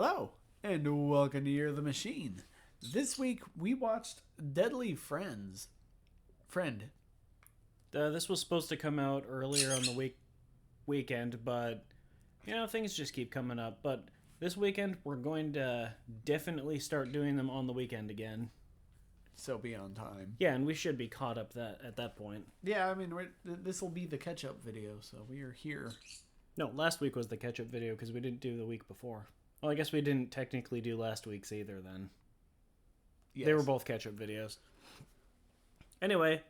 Hello, and welcome to Year of the Machine. This week we watched Deadly Friends. Friend. This was supposed to come out earlier on the weekend, but things just keep coming up. But this weekend we're going to definitely start doing them on the weekend again. So be on time. Yeah, and we should be caught up at that point. Yeah, I mean this will be the catch-up video, so we are here. No, last week was the catch-up video because we didn't do the week before. Well, I guess we didn't technically do last week's either then. Yes. They were both catch-up videos. Anyway,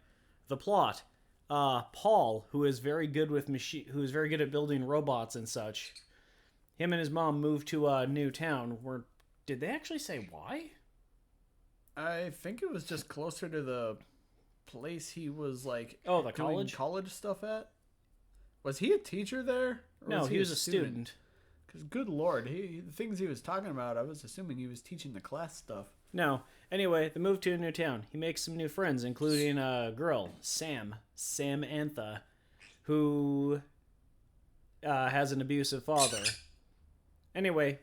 the plot. Paul, who is very good at building robots and such, him and his mom moved to a new town. Did they actually say why? I think it was just closer to the place he was the doing college stuff at. Was he a teacher there? No, he was a student. Because good lord, the things he was talking about, I was assuming he was teaching the class stuff. No. Anyway, they move to a new town. He makes some new friends, including a girl, Samantha, who has an abusive father. Anyway,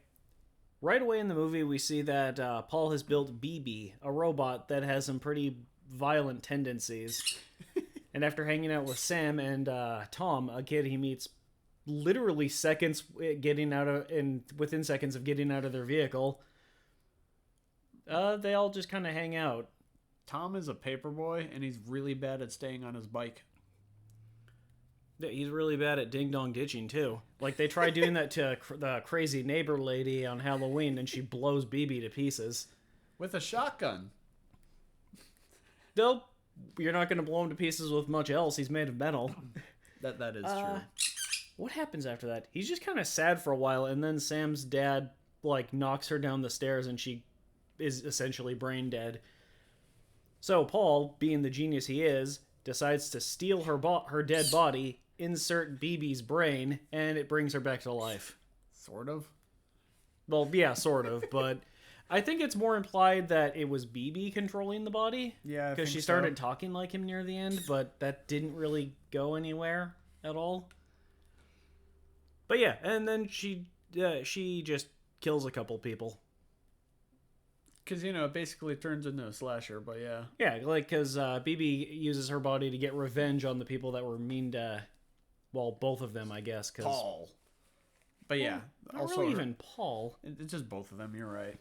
right away in the movie, we see that Paul has built BB, a robot that has some pretty violent tendencies. And after hanging out with Sam and Tom, a kid he meets literally within seconds of getting out of their vehicle, they all just kind of hang out. Tom is a paperboy, and he's really bad at staying on his bike. He's really bad at ding-dong ditching, too. Like, they try doing that to the crazy neighbor lady on Halloween, and she blows BB to pieces. With a shotgun. You're not going to blow him to pieces with much else. He's made of metal. That is true. What happens after that? He's just kind of sad for a while, and then Sam's dad, knocks her down the stairs, and she is essentially brain dead. So Paul, being the genius he is, decides to steal her dead body, insert BB's brain, and it brings her back to life. Sort of? Well, yeah, sort of, but I think it's more implied that it was BB controlling the body. Yeah, because she started talking like him near the end, but that didn't really go anywhere at all. But yeah, and then she just kills a couple people. Because, it basically turns into a slasher, but yeah. Yeah, because BB uses her body to get revenge on the people that were mean to, both of them, I guess. Paul. But yeah. Not also really even Paul. It's just both of them, you're right.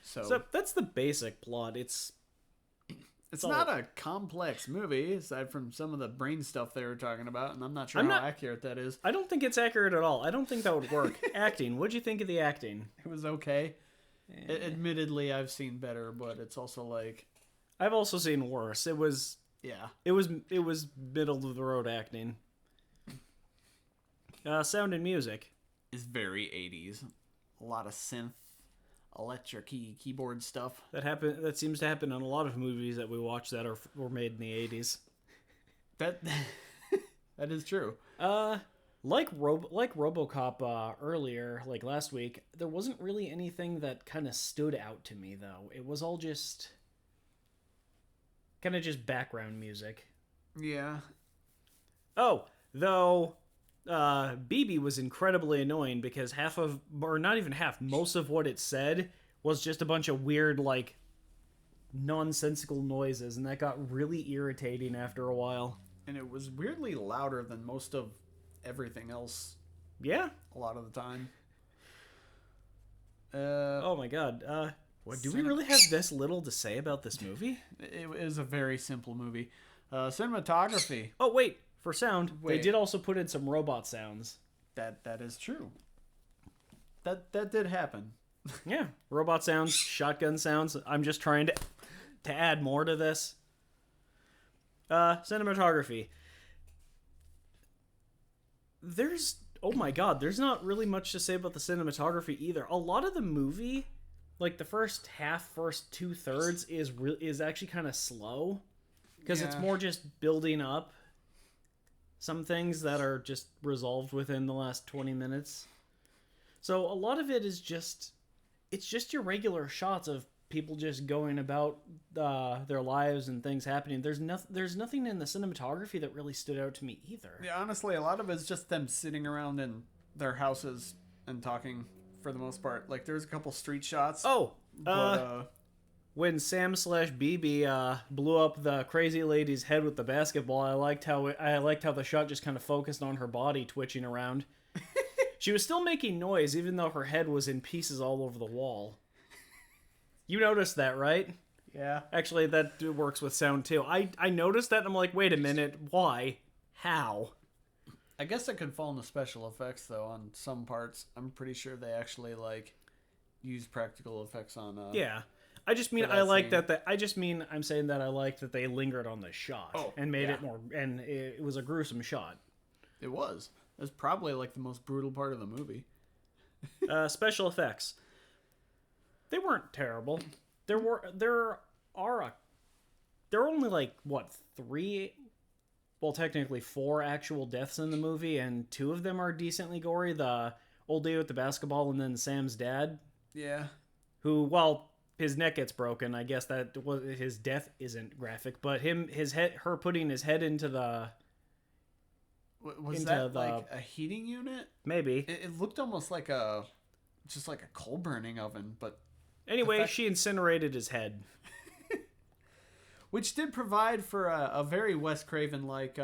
So that's the basic plot. It's not a complex movie, aside from some of the brain stuff they were talking about, and I'm not sure how accurate that is. I don't think it's accurate at all. I don't think that would work. Acting. What'd you think of the acting? It was okay. Admittedly, I've seen better, but it's also I've also seen worse. It was middle of the road acting. Sound and music is very 80s. A lot of synth, electric keyboard stuff. That seems to happen in a lot of movies that we watch that were made in the 80s. That is true. Like RoboCop earlier, like last week, there wasn't really anything that kind of stood out to me, though. It was all just kind of just background music. Yeah. Oh, though, BB was incredibly annoying because most of what it said was just a bunch of weird, nonsensical noises, and that got really irritating after a while. And it was weirdly louder than most of everything else. Yeah. A lot of the time. Oh my god. Do we really have this little to say about this movie? It is a very simple movie. Cinematography. Oh, wait. For sound, they did also put in some robot sounds. That is true. That did happen. Yeah. Robot sounds, shotgun sounds. I'm just trying to add more to this. Cinematography. There's not really much to say about the cinematography either. A lot of the movie, the first 2/3 is actually kind of slow because it's more just building up some things that are just resolved within the last 20 minutes. So a lot of it is just your regular shots of people just going about their lives and things happening. There's nothing in the cinematography that really stood out to me either. Yeah, honestly, a lot of it's just them sitting around in their houses and talking for the most part. Like there's a couple street shots. Oh, but, when Sam slash BB blew up the crazy lady's head with the basketball, I liked how the shot just kind of focused on her body twitching around. She was still making noise, even though her head was in pieces all over the wall. You noticed that, right? yeah. Actually, that works with sound too. I noticed that and I'm like, wait a minute, why? How? I guess it could fall into special effects though on some parts. I'm pretty sure they actually like use practical effects on. Yeah. I just mean for that I like scene. that. I just mean I'm saying that I like that they lingered on the shot and made yeah. it more. And it was a gruesome shot. It was. It was probably like the most brutal part of the movie. Special effects. They weren't terrible. There are only like what 3. Well, technically 4 actual deaths in the movie, and 2 of them are decently gory. The old lady with the basketball, and then Sam's dad, Yeah. who, well, his neck gets broken. I guess that was his death isn't graphic, but her putting his head into the Was into that the- like a heating unit? maybe. It looked almost like just like a coal burning oven, but Anyway, she incinerated his head. which did provide for a very Wes Craven like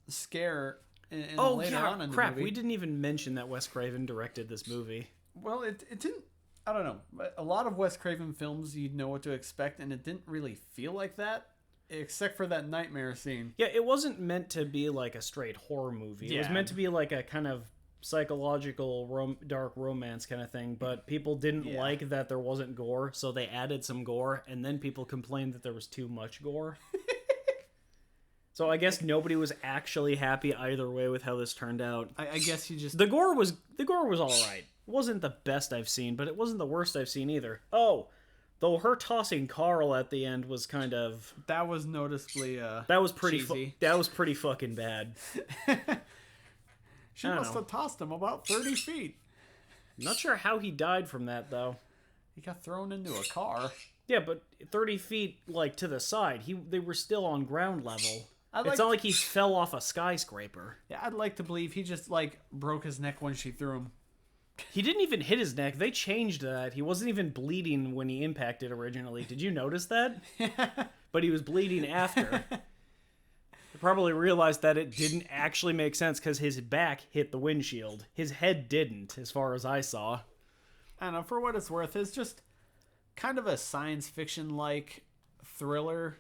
scare in Oh later yeah, on in the crap! movie. We didn't even mention that Wes Craven directed this movie. Well, it didn't. I don't know. A lot of Wes Craven films, you'd know what to expect, and it didn't really feel like that, except for that nightmare scene. Yeah, it wasn't meant to be like a straight horror movie. It was Yeah. meant to be like a kind of psychological dark romance kind of thing, but people didn't Yeah. like that there wasn't gore, so they added some gore, and then people complained that there was too much gore. So I guess nobody was actually happy either way with how this turned out. I guess you just The gore was all right. It wasn't the best I've seen, but it wasn't the worst I've seen either. Oh, though her tossing Carl at the end was kind of that was noticeably that was pretty cheesy. that was pretty fucking bad. She I don't must know. have tossed him about 30 feet. Not sure how he died from that though. He got thrown into a car. Yeah, but 30 feet like to the side, they were still on ground level. I'd It's like- not like he fell off a skyscraper. Yeah, I'd like to believe he just like broke his neck when she threw him. He didn't even hit his neck. They changed that. He wasn't even bleeding when he impacted originally. Did you notice that? But he was bleeding after. They probably realized that it didn't actually make sense because his back hit the windshield. His head didn't, as far as I saw. I don't know, for what it's worth, it's just kind of a science fiction like thriller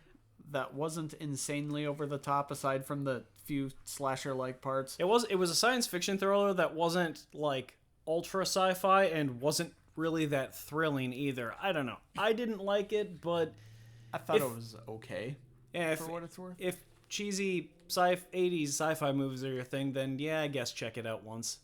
that wasn't insanely over the top aside from the few slasher like parts. It was a science fiction thriller that wasn't like ultra sci-fi and wasn't really that thrilling either. I don't know. I didn't like it, but I thought it was okay yeah, for what it's worth. if cheesy 80s sci-fi movies are your thing, then yeah, I guess check it out once.